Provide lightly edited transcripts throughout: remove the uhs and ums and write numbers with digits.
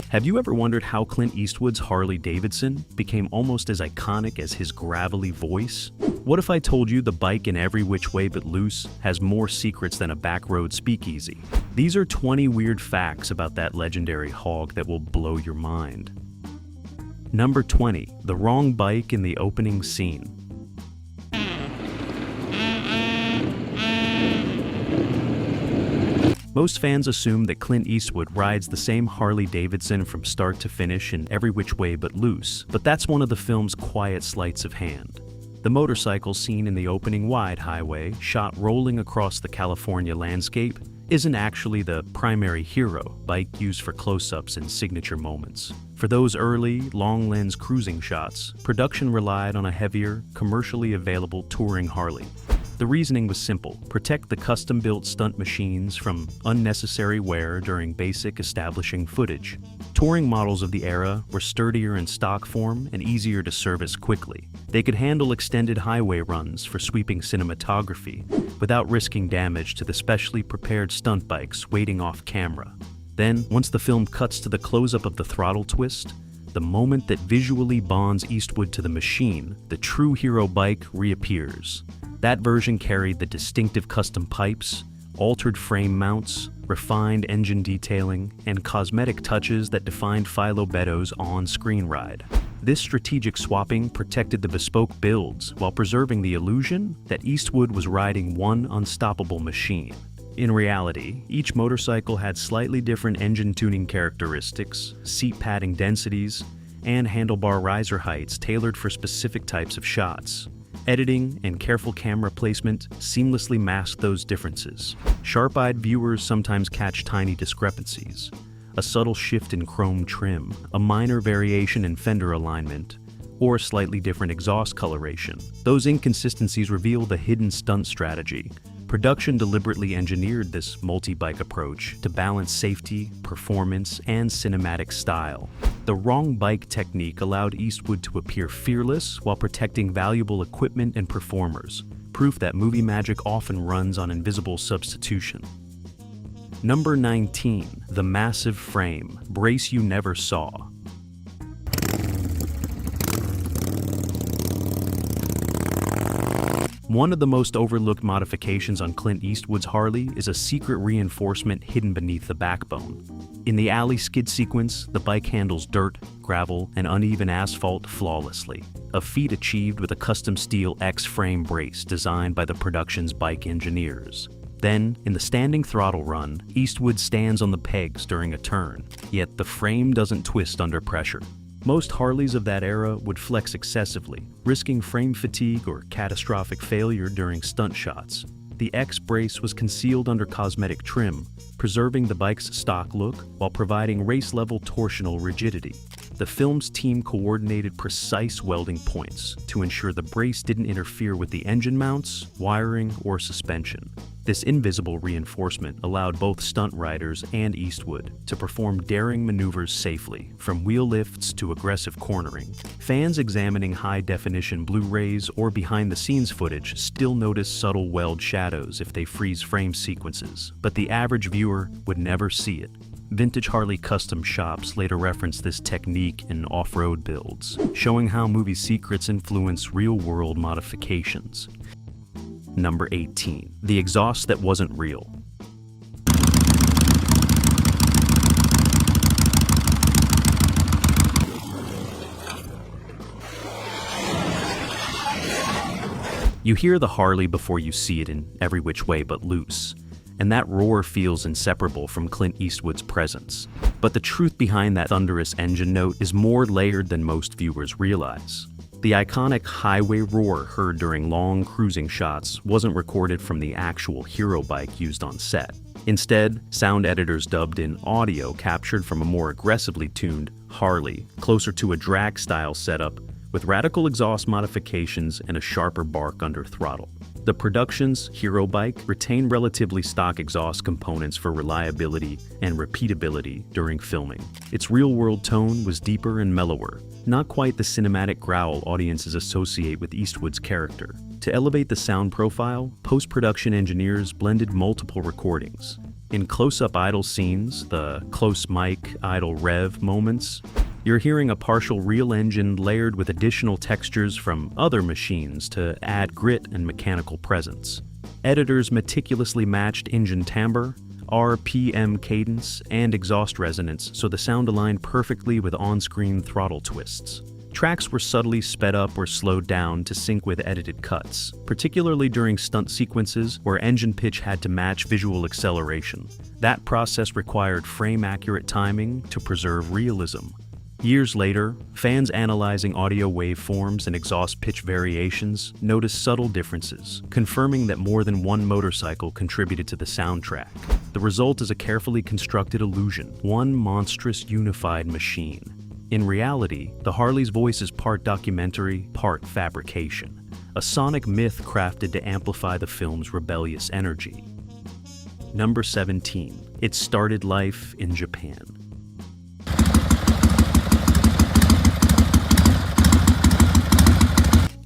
Have you ever wondered how Clint Eastwood's Harley-Davidson became almost as iconic as his gravelly voice? What if I told you the bike in Every Which Way But Loose has more secrets than a backroad speakeasy? These are 20 weird facts about that legendary hog that will blow your mind. Number 20. The wrong bike in the opening scene. Most fans assume that Clint Eastwood rides the same Harley-Davidson from start to finish in Every Which Way But Loose, but that's one of the film's quiet sleights of hand. The motorcycle seen in the opening wide highway, shot rolling across the California landscape, isn't actually the primary hero bike used for close-ups and signature moments. For those early, long-lens cruising shots, production relied on a heavier, commercially available touring Harley. The reasoning was simple: protect the custom-built stunt machines from unnecessary wear during basic establishing footage. Touring models of the era were sturdier in stock form and easier to service quickly. They could handle extended highway runs for sweeping cinematography without risking damage to the specially prepared stunt bikes waiting off camera. Then, once the film cuts to the close-up of the throttle twist, the moment that visually bonds Eastwood to the machine, the true hero bike reappears. That version carried the distinctive custom pipes, altered frame mounts, refined engine detailing, and cosmetic touches that defined Philo Beddoes' on-screen ride. This strategic swapping protected the bespoke builds while preserving the illusion that Eastwood was riding one unstoppable machine. In reality, each motorcycle had slightly different engine tuning characteristics, seat padding densities, and handlebar riser heights tailored for specific types of shots. Editing and careful camera placement seamlessly mask those differences. Sharp-eyed viewers sometimes catch tiny discrepancies: a subtle shift in chrome trim, a minor variation in fender alignment, or a slightly different exhaust coloration. Those inconsistencies reveal the hidden stunt strategy. Production deliberately engineered this multi-bike approach to balance safety, performance, and cinematic style. The wrong bike technique allowed Eastwood to appear fearless while protecting valuable equipment and performers, proof that movie magic often runs on invisible substitution. Number 19. The massive frame. Brace you never saw. One of the most overlooked modifications on Clint Eastwood's Harley is a secret reinforcement hidden beneath the backbone. In the alley skid sequence, the bike handles dirt, gravel, and uneven asphalt flawlessly, a feat achieved with a custom steel X-frame brace designed by the production's bike engineers. Then, in the standing throttle run, Eastwood stands on the pegs during a turn, yet the frame doesn't twist under pressure. Most Harleys of that era would flex excessively, risking frame fatigue or catastrophic failure during stunt shots. The X-brace was concealed under cosmetic trim, preserving the bike's stock look while providing race-level torsional rigidity. The film's team coordinated precise welding points to ensure the brace didn't interfere with the engine mounts, wiring, or suspension. This invisible reinforcement allowed both stunt riders and Eastwood to perform daring maneuvers safely, from wheel lifts to aggressive cornering. Fans examining high-definition Blu-rays or behind-the-scenes footage still notice subtle weld shadows if they freeze frame sequences, but the average viewer would never see it. Vintage Harley custom shops later reference this technique in off-road builds, showing how movie secrets influence real-world modifications. Number 18. The exhaust that wasn't real. You hear the Harley before you see it in Every Which Way But Loose, and that roar feels inseparable from Clint Eastwood's presence. But the truth behind that thunderous engine note is more layered than most viewers realize. The iconic highway roar heard during long cruising shots wasn't recorded from the actual hero bike used on set. Instead, sound editors dubbed in audio captured from a more aggressively tuned Harley, closer to a drag-style setup with radical exhaust modifications and a sharper bark under throttle. The production's hero bike retained relatively stock exhaust components for reliability and repeatability during filming. Its real-world tone was deeper and mellower, not quite the cinematic growl audiences associate with Eastwood's character. To elevate the sound profile, post-production engineers blended multiple recordings. In close-up idle scenes, the close mic, idle rev moments, you're hearing a partial real engine layered with additional textures from other machines to add grit and mechanical presence. Editors meticulously matched engine timbre, RPM cadence, and exhaust resonance so the sound aligned perfectly with on-screen throttle twists. Tracks were subtly sped up or slowed down to sync with edited cuts, particularly during stunt sequences where engine pitch had to match visual acceleration. That process required frame-accurate timing to preserve realism. Years later, fans analyzing audio waveforms and exhaust pitch variations noticed subtle differences, confirming that more than one motorcycle contributed to the soundtrack. The result is a carefully constructed illusion, one monstrous unified machine. In reality, the Harley's voice is part documentary, part fabrication, a sonic myth crafted to amplify the film's rebellious energy. Number 17. It started life in Japan.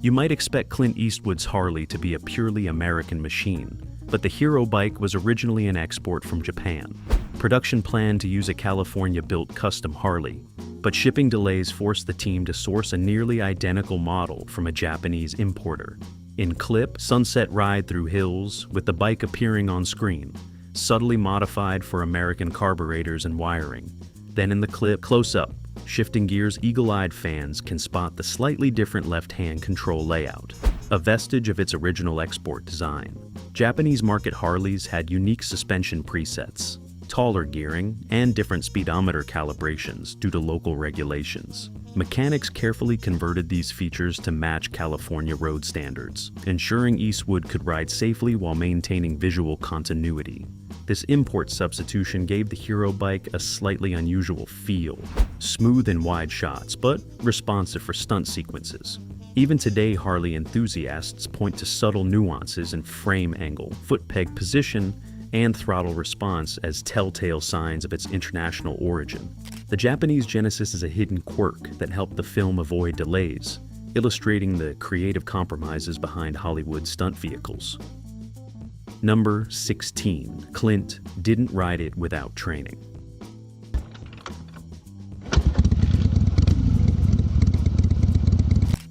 You might expect Clint Eastwood's Harley to be a purely American machine, but the hero bike was originally an export from Japan. Production planned to use a California-built custom Harley, but shipping delays forced the team to source a nearly identical model from a Japanese importer. In clip, sunset ride through hills, with the bike appearing on screen, subtly modified for American carburetors and wiring. Then in the clip, close-up, shifting gears, eagle-eyed fans can spot the slightly different left-hand control layout, a vestige of its original export design. Japanese market Harleys had unique suspension presets, taller gearing, and different speedometer calibrations due to local regulations. Mechanics carefully converted these features to match California road standards, ensuring Eastwood could ride safely while maintaining visual continuity. This import substitution gave the hero bike a slightly unusual feel, smooth in wide shots, but responsive for stunt sequences. Even today, Harley enthusiasts point to subtle nuances in frame angle, foot peg position, and throttle response as telltale signs of its international origin. The Japanese Genesis is a hidden quirk that helped the film avoid delays, illustrating the creative compromises behind Hollywood stunt vehicles. Number 16. Clint didn't ride it without training.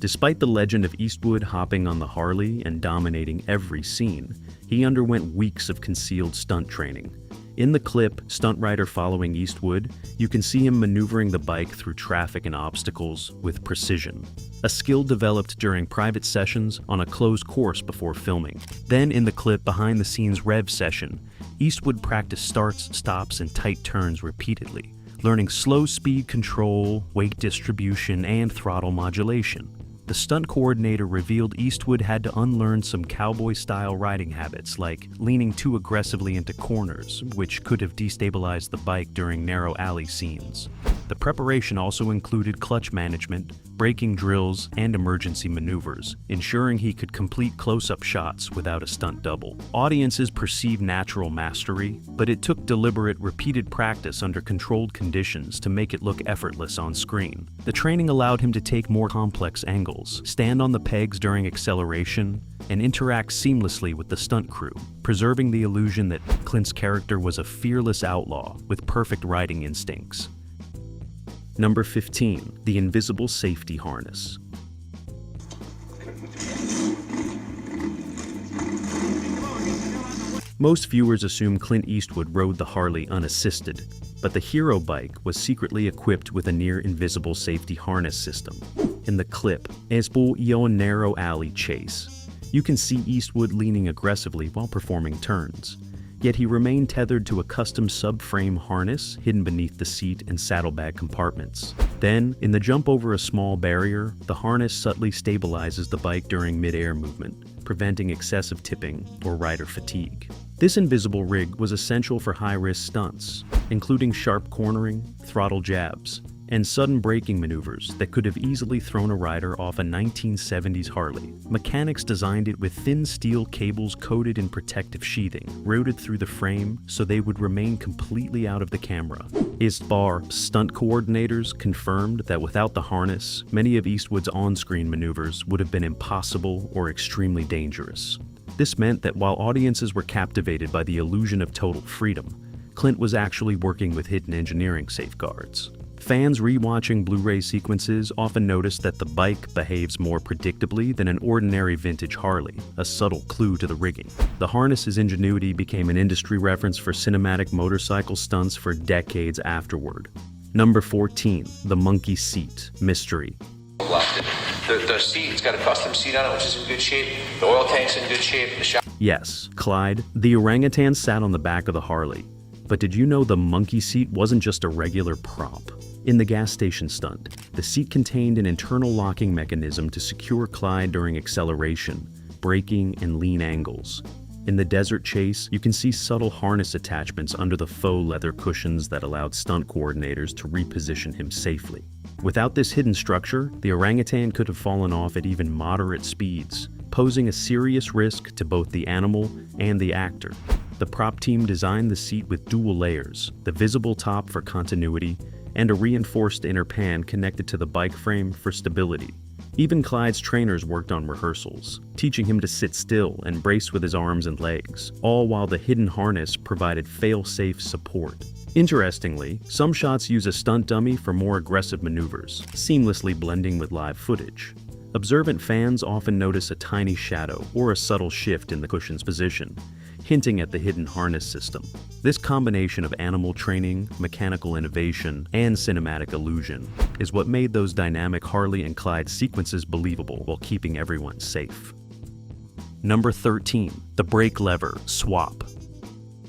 Despite the legend of Eastwood hopping on the Harley and dominating every scene, he underwent weeks of concealed stunt training. In the clip, stunt rider following Eastwood, you can see him maneuvering the bike through traffic and obstacles with precision, a skill developed during private sessions on a closed course before filming. Then in the clip behind-the-scenes rev session, Eastwood practiced starts, stops, and tight turns repeatedly, learning slow speed control, weight distribution, and throttle modulation. The stunt coordinator revealed Eastwood had to unlearn some cowboy-style riding habits like leaning too aggressively into corners, which could have destabilized the bike during narrow alley scenes. The preparation also included clutch management, braking drills, and emergency maneuvers, ensuring he could complete close-up shots without a stunt double. Audiences perceived natural mastery, but it took deliberate, repeated practice under controlled conditions to make it look effortless on screen. The training allowed him to take more complex angles, stand on the pegs during acceleration, and interact seamlessly with the stunt crew, preserving the illusion that Clint's character was a fearless outlaw with perfect riding instincts. Number 15. The invisible safety harness. Most viewers assume Clint Eastwood rode the Harley unassisted, but the hero bike was secretly equipped with a near-invisible safety harness system. In the clip, as for a narrow alley chase, you can see Eastwood leaning aggressively while performing turns. Yet he remained tethered to a custom subframe harness hidden beneath the seat and saddlebag compartments. Then, in the jump over a small barrier, the harness subtly stabilizes the bike during mid-air movement, preventing excessive tipping or rider fatigue. This invisible rig was essential for high-risk stunts, including sharp cornering, throttle jabs, and sudden braking maneuvers that could have easily thrown a rider off a 1970s Harley. Mechanics designed it with thin steel cables coated in protective sheathing, routed through the frame so they would remain completely out of the camera. ISTBAR stunt coordinators confirmed that without the harness, many of Eastwood's on-screen maneuvers would have been impossible or extremely dangerous. This meant that while audiences were captivated by the illusion of total freedom, Clint was actually working with hidden engineering safeguards. Fans rewatching Blu-ray sequences often notice that the bike behaves more predictably than an ordinary vintage Harley, a subtle clue to the rigging. The harness's ingenuity became an industry reference for cinematic motorcycle stunts for decades afterward. Number 14, the monkey seat, mystery. The seat, it's got a custom seat on it, which is in good shape. The oil tank's in good shape. Yes, Clyde, the orangutan sat on the back of the Harley. But did you know the monkey seat wasn't just a regular prop? In the gas station stunt, the seat contained an internal locking mechanism to secure Clyde during acceleration, braking, and lean angles. In the desert chase, you can see subtle harness attachments under the faux leather cushions that allowed stunt coordinators to reposition him safely. Without this hidden structure, the orangutan could have fallen off at even moderate speeds, posing a serious risk to both the animal and the actor. The prop team designed the seat with dual layers, the visible top for continuity, and a reinforced inner pan connected to the bike frame for stability. Even Clyde's trainers worked on rehearsals, teaching him to sit still and brace with his arms and legs, all while the hidden harness provided fail-safe support. Interestingly, some shots use a stunt dummy for more aggressive maneuvers, seamlessly blending with live footage. Observant fans often notice a tiny shadow or a subtle shift in the cushion's position, hinting at the hidden harness system. This combination of animal training, mechanical innovation, and cinematic illusion is what made those dynamic Harley and Clyde sequences believable while keeping everyone safe. Number 13, the brake lever swap.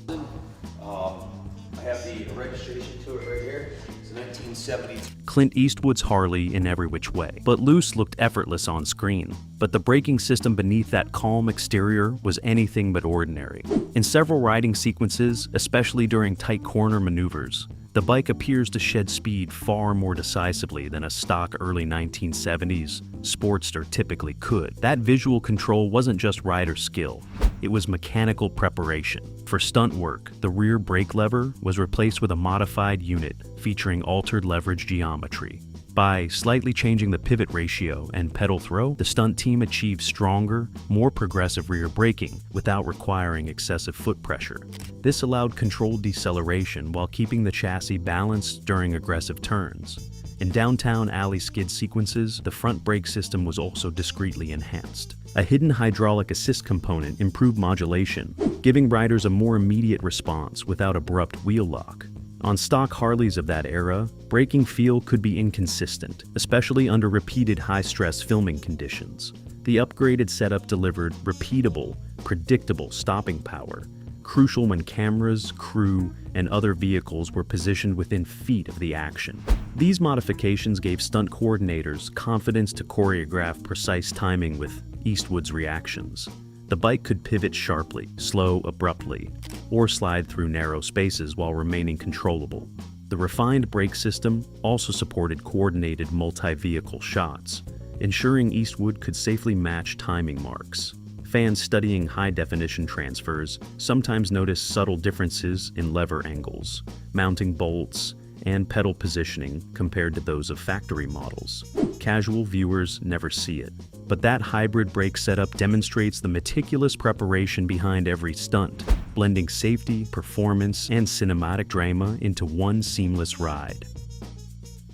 I have the registration to it right here. It's a 1970s. Clint Eastwood's Harley in every which way, but loose looked effortless on screen. But the braking system beneath that calm exterior was anything but ordinary. In several riding sequences, especially during tight corner maneuvers, the bike appears to shed speed far more decisively than a stock early 1970s Sportster typically could. That visual control wasn't just rider skill, it was mechanical preparation. For stunt work, the rear brake lever was replaced with a modified unit featuring altered leverage geometry. By slightly changing the pivot ratio and pedal throw, the stunt team achieved stronger, more progressive rear braking without requiring excessive foot pressure. This allowed controlled deceleration while keeping the chassis balanced during aggressive turns. In downtown alley skid sequences, the front brake system was also discreetly enhanced. A hidden hydraulic assist component improved modulation, giving riders a more immediate response without abrupt wheel lock. On stock Harleys of that era, braking feel could be inconsistent, especially under repeated high-stress filming conditions. The upgraded setup delivered repeatable, predictable stopping power, crucial when cameras, crew, and other vehicles were positioned within feet of the action. These modifications gave stunt coordinators confidence to choreograph precise timing with Eastwood's reactions. The bike could pivot sharply, slow abruptly, or slide through narrow spaces while remaining controllable. The refined brake system also supported coordinated multi-vehicle shots, ensuring Eastwood could safely match timing marks. Fans studying high-definition transfers sometimes notice subtle differences in lever angles, mounting bolts, and pedal positioning compared to those of factory models. Casual viewers never see it, but that hybrid brake setup demonstrates the meticulous preparation behind every stunt, blending safety, performance, and cinematic drama into one seamless ride.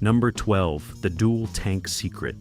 Number 12, the dual tank secret.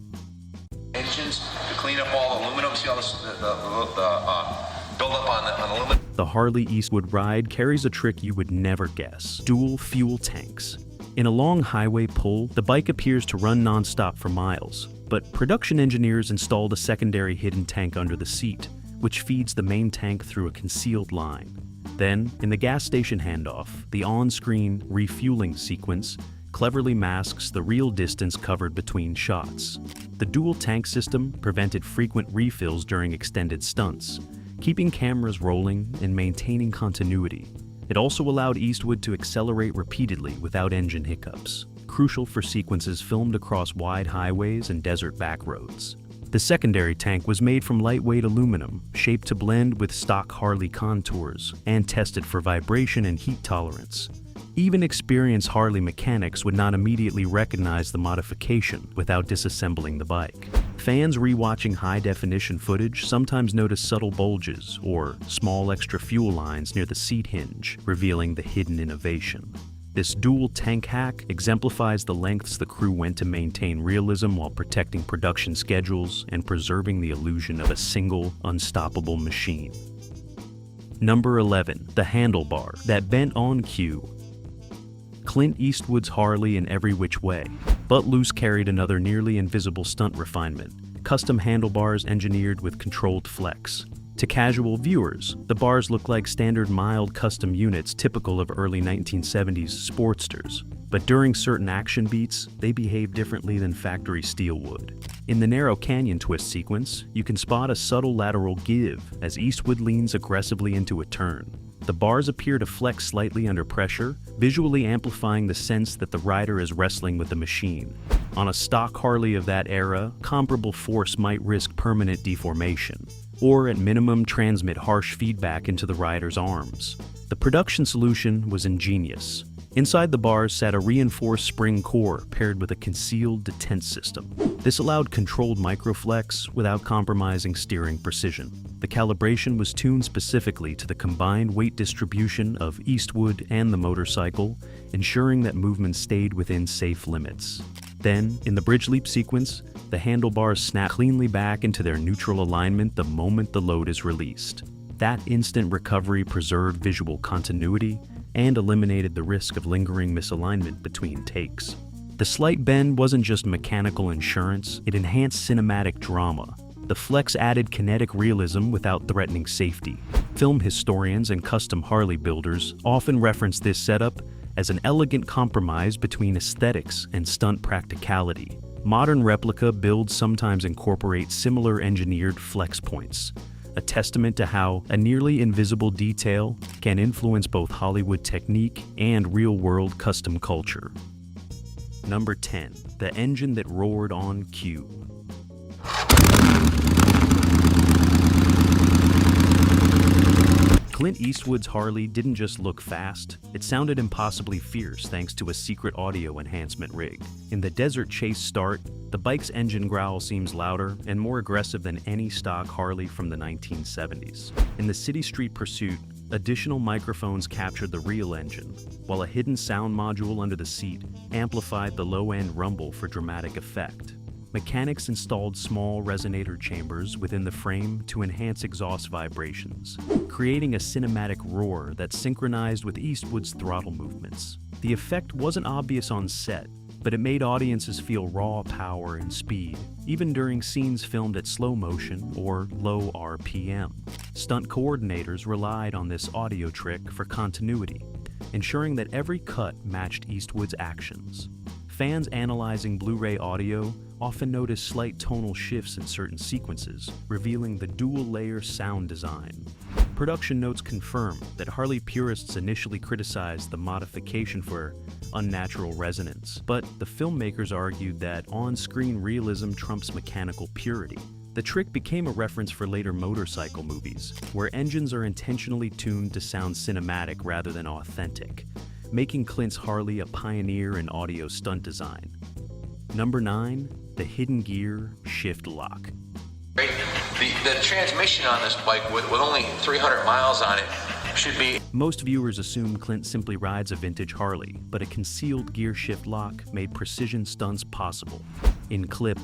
Engines to clean up all the aluminum. See all this, the buildup on aluminum. The Harley Eastwood ride carries a trick you would never guess: dual fuel tanks. In a long highway pull, the bike appears to run non-stop for miles, but production engineers installed a secondary hidden tank under the seat, which feeds the main tank through a concealed line. Then, in the gas station handoff, the on-screen refueling sequence cleverly masks the real distance covered between shots. The dual tank system prevented frequent refills during extended stunts, keeping cameras rolling and maintaining continuity. It also allowed Eastwood to accelerate repeatedly without engine hiccups, crucial for sequences filmed across wide highways and desert backroads. The secondary tank was made from lightweight aluminum, shaped to blend with stock Harley contours, and tested for vibration and heat tolerance. Even experienced Harley mechanics would not immediately recognize the modification without disassembling the bike. Fans rewatching high-definition footage sometimes notice subtle bulges or small extra fuel lines near the seat hinge, revealing the hidden innovation. This dual tank hack exemplifies the lengths the crew went to maintain realism while protecting production schedules and preserving the illusion of a single, unstoppable machine. Number 11. The handlebar that bent on cue. Clint Eastwood's Harley in Every Which Way, but Loose carried another nearly invisible stunt refinement: custom handlebars engineered with controlled flex. To casual viewers, the bars look like standard mild custom units typical of early 1970s Sportsters, but during certain action beats, they behave differently than factory steel would. In the narrow canyon twist sequence, you can spot a subtle lateral give as Eastwood leans aggressively into a turn. The bars appear to flex slightly under pressure, visually amplifying the sense that the rider is wrestling with the machine. On a stock Harley of that era, comparable force might risk permanent deformation, or at minimum transmit harsh feedback into the rider's arms. The production solution was ingenious. Inside the bars sat a reinforced spring core paired with a concealed detent system. This allowed controlled microflex without compromising steering precision. The calibration was tuned specifically to the combined weight distribution of Eastwood and the motorcycle, ensuring that movement stayed within safe limits. Then, in the bridge leap sequence, the handlebars snap cleanly back into their neutral alignment the moment the load is released. That instant recovery preserved visual continuity and eliminated the risk of lingering misalignment between takes. The slight bend wasn't just mechanical insurance, it enhanced cinematic drama. The flex added kinetic realism without threatening safety. Film historians and custom Harley builders often reference this setup as an elegant compromise between aesthetics and stunt practicality. Modern replica builds sometimes incorporate similar engineered flex points, a testament to how a nearly invisible detail can influence both Hollywood technique and real-world custom culture. Number 10. The engine that roared on cue. Clint Eastwood's Harley didn't just look fast, it sounded impossibly fierce thanks to a secret audio enhancement rig. In the desert chase start, the bike's engine growl seems louder and more aggressive than any stock Harley from the 1970s. In the city street pursuit, additional microphones captured the real engine, while a hidden sound module under the seat amplified the low-end rumble for dramatic effect. Mechanics installed small resonator chambers within the frame to enhance exhaust vibrations, creating a cinematic roar that synchronized with Eastwood's throttle movements. The effect wasn't obvious on set, but it made audiences feel raw power and speed, even during scenes filmed at slow motion or low RPM. Stunt coordinators relied on this audio trick for continuity, ensuring that every cut matched Eastwood's actions. Fans analyzing Blu-ray audio often notice slight tonal shifts in certain sequences, revealing the dual-layer sound design. Production notes confirm that Harley purists initially criticized the modification for unnatural resonance, but the filmmakers argued that on-screen realism trumps mechanical purity. The trick became a reference for later motorcycle movies, where engines are intentionally tuned to sound cinematic rather than authentic, making Clint's Harley a pioneer in audio stunt design. Number 9. The hidden gear shift lock. The transmission on this bike with only 300 miles on it should be... Most viewers assume Clint simply rides a vintage Harley, but a concealed gear shift lock made precision stunts possible. In clip,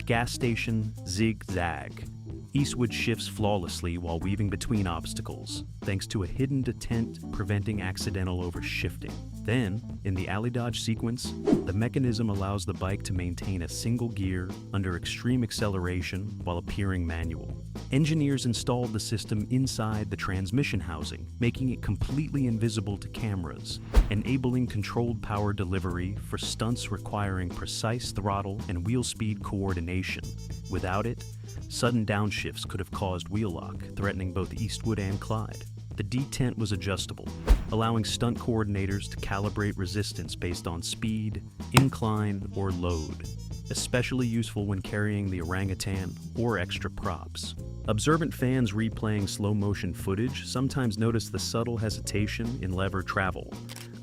Gas Station Zig-Zag, Eastwood shifts flawlessly while weaving between obstacles, thanks to a hidden detent preventing accidental overshifting. Then, in the alley dodge sequence, the mechanism allows the bike to maintain a single gear under extreme acceleration while appearing manual. Engineers installed the system inside the transmission housing, making it completely invisible to cameras, enabling controlled power delivery for stunts requiring precise throttle and wheel speed coordination. Without it, sudden downshifts could have caused wheel lock, threatening both Eastwood and Clyde. The detent was adjustable, allowing stunt coordinators to calibrate resistance based on speed, incline, or load, especially useful when carrying the Orangutan or extra props. Observant fans replaying slow-motion footage sometimes notice the subtle hesitation in lever travel,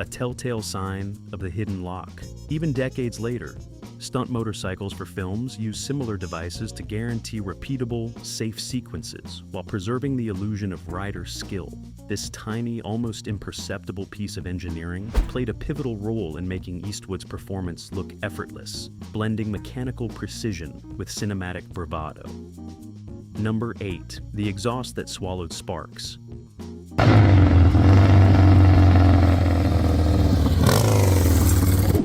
a telltale sign of the hidden lock. Even decades later, Stunt motorcycles for films use similar devices to guarantee repeatable, safe sequences while preserving the illusion of rider skill. This tiny, almost imperceptible piece of engineering played a pivotal role in making Eastwood's performance look effortless, blending mechanical precision with cinematic bravado. Number 8. The exhaust that swallowed sparks.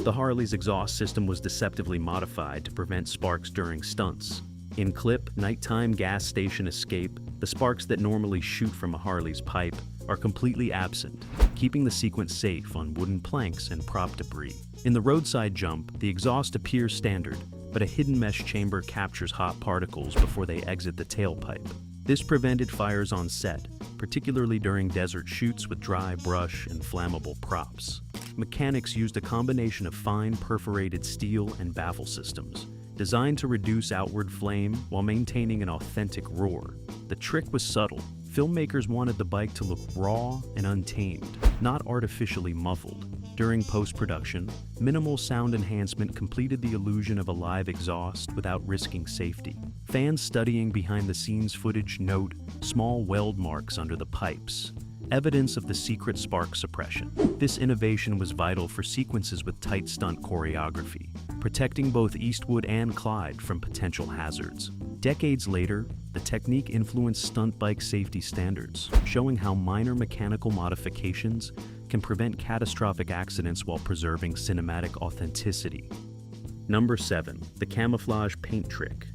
The Harley's exhaust system was deceptively modified to prevent sparks during stunts. In Clip, Nighttime Gas Station Escape, the sparks that normally shoot from a Harley's pipe are completely absent, keeping the sequence safe on wooden planks and prop debris. In the Roadside Jump, the exhaust appears standard, but a hidden mesh chamber captures hot particles before they exit the tailpipe. This prevented fires on set, particularly during desert shoots with dry brush and flammable props. Mechanics used a combination of fine perforated steel and baffle systems, designed to reduce outward flame while maintaining an authentic roar. The trick was subtle. Filmmakers wanted the bike to look raw and untamed, not artificially muffled. During post-production, minimal sound enhancement completed the illusion of a live exhaust without risking safety. Fans studying behind-the-scenes footage note small weld marks under the pipes, evidence of the secret spark suppression. This innovation was vital for sequences with tight stunt choreography, protecting both Eastwood and Clyde from potential hazards. Decades later, the technique influenced stunt bike safety standards, showing how minor mechanical modifications can prevent catastrophic accidents while preserving cinematic authenticity. Number 7. The camouflage paint trick.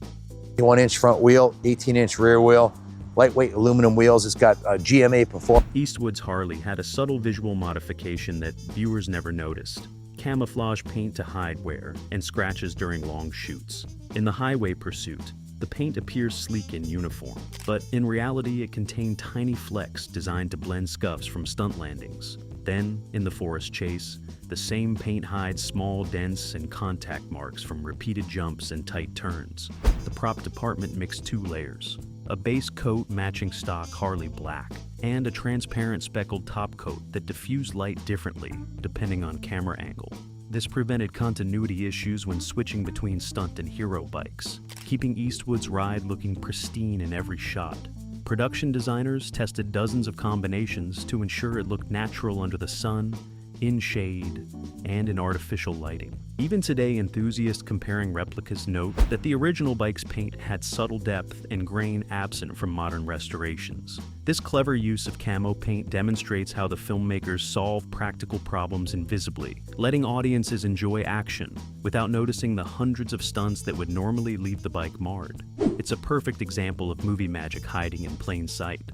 21-inch front wheel, 18-inch rear wheel, lightweight aluminum wheels. It's got a GMA performance. Eastwood's Harley had a subtle visual modification that viewers never noticed. Camouflage paint to hide wear and scratches during long shoots. In the highway pursuit, the paint appears sleek and uniform, but in reality it contained tiny flecks designed to blend scuffs from stunt landings. Then, in the forest chase, the same paint hides small dents and contact marks from repeated jumps and tight turns. The prop department mixed 2 layers: a base coat matching stock Harley black, and a transparent speckled top coat that diffused light differently depending on camera angle. This prevented continuity issues when switching between stunt and hero bikes, keeping Eastwood's ride looking pristine in every shot. Production designers tested dozens of combinations to ensure it looked natural under the sun, in shade, and in artificial lighting. Even today, enthusiasts comparing replicas note that the original bike's paint had subtle depth and grain absent from modern restorations. This clever use of camo paint demonstrates how the filmmakers solve practical problems invisibly, letting audiences enjoy action without noticing the hundreds of stunts that would normally leave the bike marred. It's a perfect example of movie magic hiding in plain sight.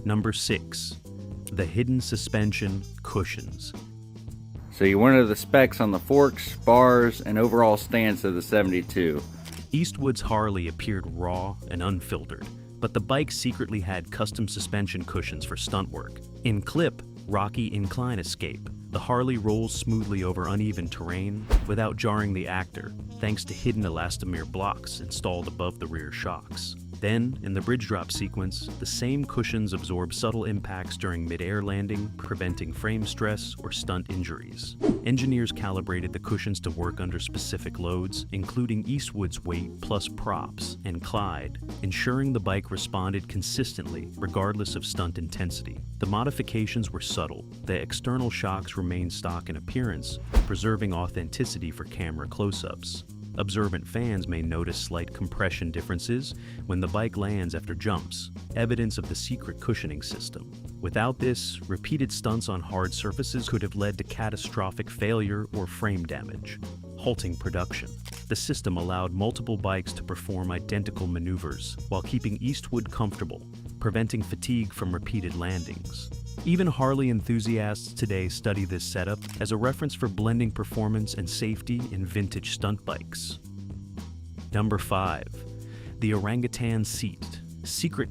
Number 6. The hidden suspension cushions. So you wanted the specs on the forks, bars, and overall stance of the 72. Eastwood's Harley appeared raw and unfiltered, but the bike secretly had custom suspension cushions for stunt work. In Clip, Rocky Incline Escape, the Harley rolls smoothly over uneven terrain without jarring the actor, thanks to hidden elastomer blocks installed above the rear shocks. Then, in the bridge drop sequence, the same cushions absorb subtle impacts during mid-air landing, preventing frame stress or stunt injuries. Engineers calibrated the cushions to work under specific loads, including Eastwood's weight plus props, and Clyde, ensuring the bike responded consistently regardless of stunt intensity. The modifications were subtle. The external shocks remained stock in appearance, preserving authenticity for camera close-ups. Observant fans may notice slight compression differences when the bike lands after jumps, evidence of the secret cushioning system. Without this, repeated stunts on hard surfaces could have led to catastrophic failure or frame damage, halting production. The system allowed multiple bikes to perform identical maneuvers while keeping Eastwood comfortable, preventing fatigue from repeated landings. Even Harley enthusiasts today study this setup as a reference for blending performance and safety in vintage stunt bikes. Number 5. The Orangutan Seat. Secret.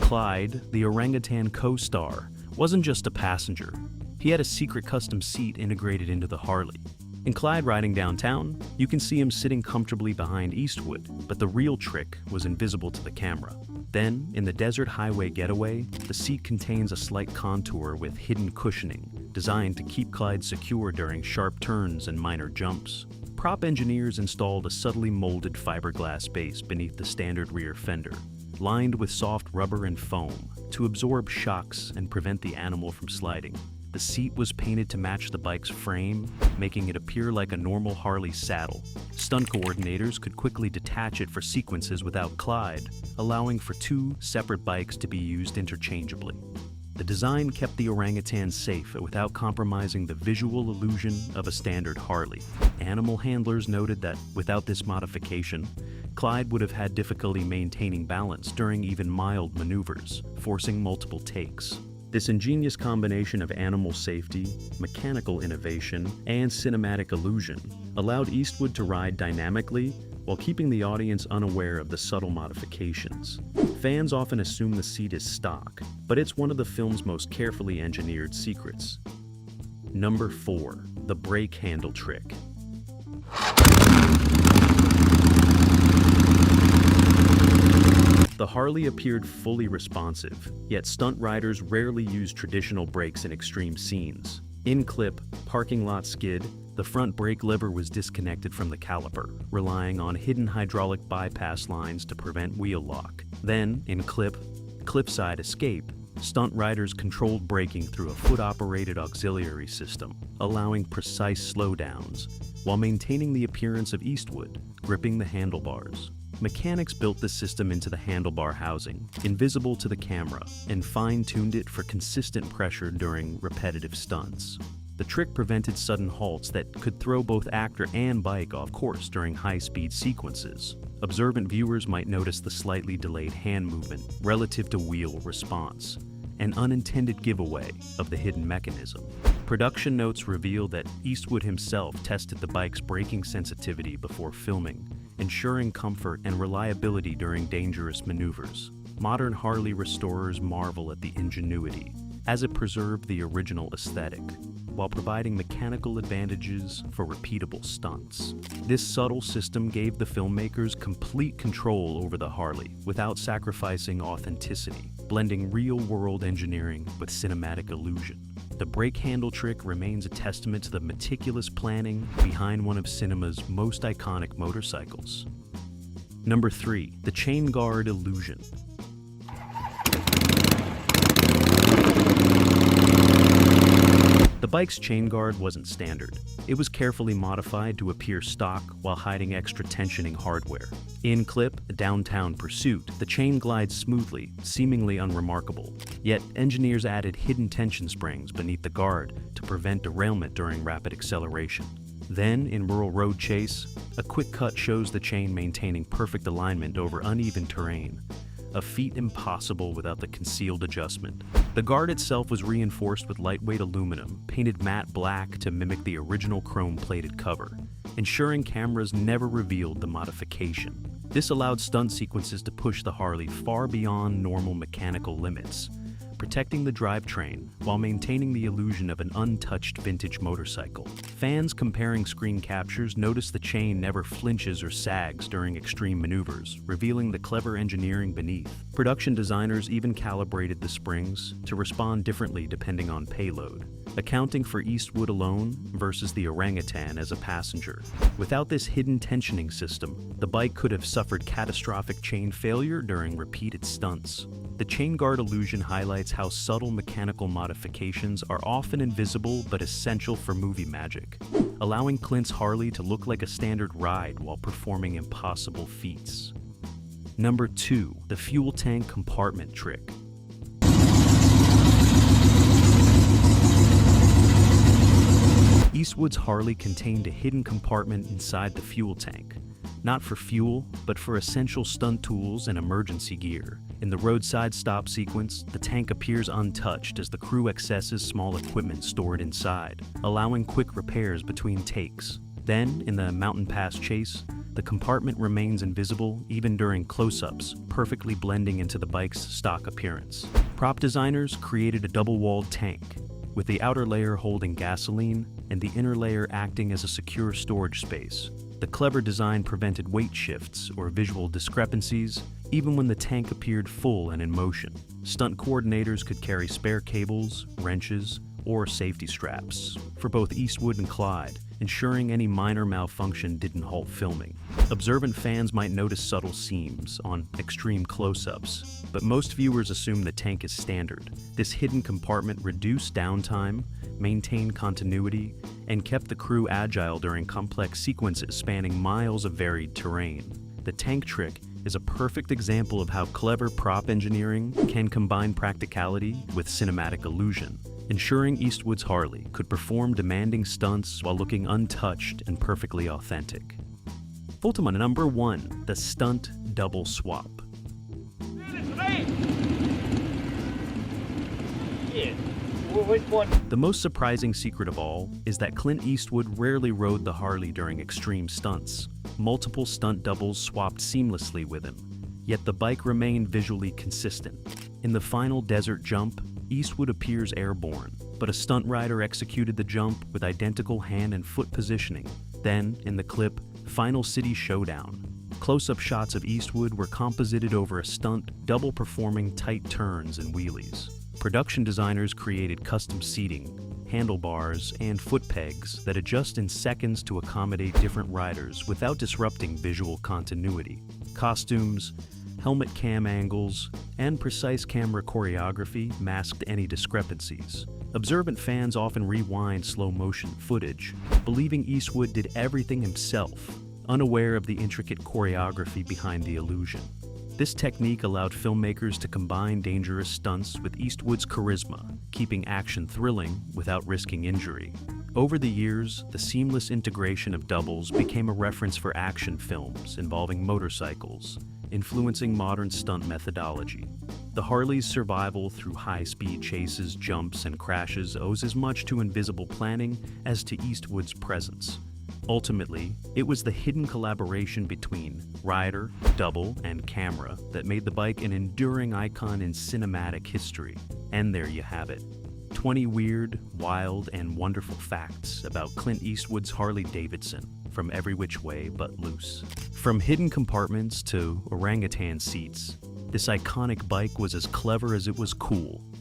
Clyde, the Orangutan co-star, wasn't just a passenger. He had a secret custom seat integrated into the Harley. In Clyde riding downtown, you can see him sitting comfortably behind Eastwood, but the real trick was invisible to the camera. Then, in the desert highway getaway, the seat contains a slight contour with hidden cushioning, designed to keep Clyde secure during sharp turns and minor jumps. Prop engineers installed a subtly molded fiberglass base beneath the standard rear fender, lined with soft rubber and foam to absorb shocks and prevent the animal from sliding. The seat was painted to match the bike's frame, making it appear like a normal Harley saddle. Stunt coordinators could quickly detach it for sequences without Clyde, allowing for two separate bikes to be used interchangeably. The design kept the Orangutan safe without compromising the visual illusion of a standard Harley. Animal handlers noted that without this modification, Clyde would have had difficulty maintaining balance during even mild maneuvers, forcing multiple takes. This ingenious combination of animal safety, mechanical innovation, and cinematic illusion allowed Eastwood to ride dynamically while keeping the audience unaware of the subtle modifications. Fans often assume the seat is stock, but it's one of the film's most carefully engineered secrets. Number 4. The brake handle trick. The Harley appeared fully responsive, yet stunt riders rarely use traditional brakes in extreme scenes. In clip, Parking Lot Skid, the front brake lever was disconnected from the caliper, relying on hidden hydraulic bypass lines to prevent wheel lock. Then, in clip, Cliffside Escape, stunt riders controlled braking through a foot-operated auxiliary system, allowing precise slowdowns, while maintaining the appearance of Eastwood, gripping the handlebars. Mechanics built the system into the handlebar housing, invisible to the camera, and fine-tuned it for consistent pressure during repetitive stunts. The trick prevented sudden halts that could throw both actor and bike off course during high-speed sequences. Observant viewers might notice the slightly delayed hand movement relative to wheel response, an unintended giveaway of the hidden mechanism. Production notes reveal that Eastwood himself tested the bike's braking sensitivity before filming, ensuring comfort and reliability during dangerous maneuvers. Modern Harley restorers marvel at the ingenuity, as it preserved the original aesthetic, while providing mechanical advantages for repeatable stunts. This subtle system gave the filmmakers complete control over the Harley without sacrificing authenticity, blending real-world engineering with cinematic illusion. The brake handle trick remains a testament to the meticulous planning behind one of cinema's most iconic motorcycles. Number 3. The chain guard illusion. The bike's chain guard wasn't standard. It was carefully modified to appear stock while hiding extra tensioning hardware. In clip, Downtown Pursuit, the chain glides smoothly, seemingly unremarkable. Yet, engineers added hidden tension springs beneath the guard to prevent derailment during rapid acceleration. Then, in Rural Road Chase, a quick cut shows the chain maintaining perfect alignment over uneven terrain, a feat impossible without the concealed adjustment. The guard itself was reinforced with lightweight aluminum, painted matte black to mimic the original chrome-plated cover, ensuring cameras never revealed the modification. This allowed stunt sequences to push the Harley far beyond normal mechanical limits, protecting the drivetrain while maintaining the illusion of an untouched vintage motorcycle. Fans comparing screen captures notice the chain never flinches or sags during extreme maneuvers, revealing the clever engineering beneath. Production designers even calibrated the springs to respond differently depending on payload, accounting for Eastwood alone versus the Orangutan as a passenger. Without this hidden tensioning system, the bike could have suffered catastrophic chain failure during repeated stunts. The chain guard illusion highlights how subtle mechanical modifications are often invisible but essential for movie magic, allowing Clint's Harley to look like a standard ride while performing impossible feats. Number 2. The fuel tank compartment trick. Eastwood's Harley contained a hidden compartment inside the fuel tank, not for fuel, but for essential stunt tools and emergency gear. In the roadside stop sequence, the tank appears untouched as the crew accesses small equipment stored inside, allowing quick repairs between takes. Then, in the mountain pass chase, the compartment remains invisible even during close-ups, perfectly blending into the bike's stock appearance. Prop designers created a double-walled tank, with the outer layer holding gasoline and the inner layer acting as a secure storage space. The clever design prevented weight shifts or visual discrepancies, even when the tank appeared full and in motion. Stunt coordinators could carry spare cables, wrenches, or safety straps for both Eastwood and Clyde, ensuring any minor malfunction didn't halt filming. Observant fans might notice subtle seams on extreme close-ups, but most viewers assume the tank is standard. This hidden compartment reduced downtime, maintained continuity, and kept the crew agile during complex sequences spanning miles of varied terrain. The tank trick is a perfect example of how clever prop engineering can combine practicality with cinematic illusion, ensuring Eastwood's Harley could perform demanding stunts while looking untouched and perfectly authentic. Ultima number 1, the Stunt Double Swap. Which one? The most surprising secret of all is that Clint Eastwood rarely rode the Harley during extreme stunts. Multiple stunt doubles swapped seamlessly with him, yet the bike remained visually consistent. In the final desert jump, Eastwood appears airborne, but a stunt rider executed the jump with identical hand and foot positioning. Then, in the clip, Final City Showdown, close-up shots of Eastwood were composited over a stunt double performing tight turns and wheelies. Production designers created custom seating, handlebars, and foot pegs that adjust in seconds to accommodate different riders without disrupting visual continuity. Costumes, helmet cam angles, and precise camera choreography masked any discrepancies. Observant fans often rewind slow-motion footage, believing Eastwood did everything himself, unaware of the intricate choreography behind the illusion. This technique allowed filmmakers to combine dangerous stunts with Eastwood's charisma, keeping action thrilling without risking injury. Over the years, the seamless integration of doubles became a reference for action films involving motorcycles, influencing modern stunt methodology. The Harley's survival through high-speed chases, jumps, and crashes owes as much to invisible planning as to Eastwood's presence. Ultimately, it was the hidden collaboration between rider, double, and camera that made the bike an enduring icon in cinematic history. And there you have it. 20 weird, wild, and wonderful facts about Clint Eastwood's Harley-Davidson from every which way but loose. From hidden compartments to orangutan seats, this iconic bike was as clever as it was cool.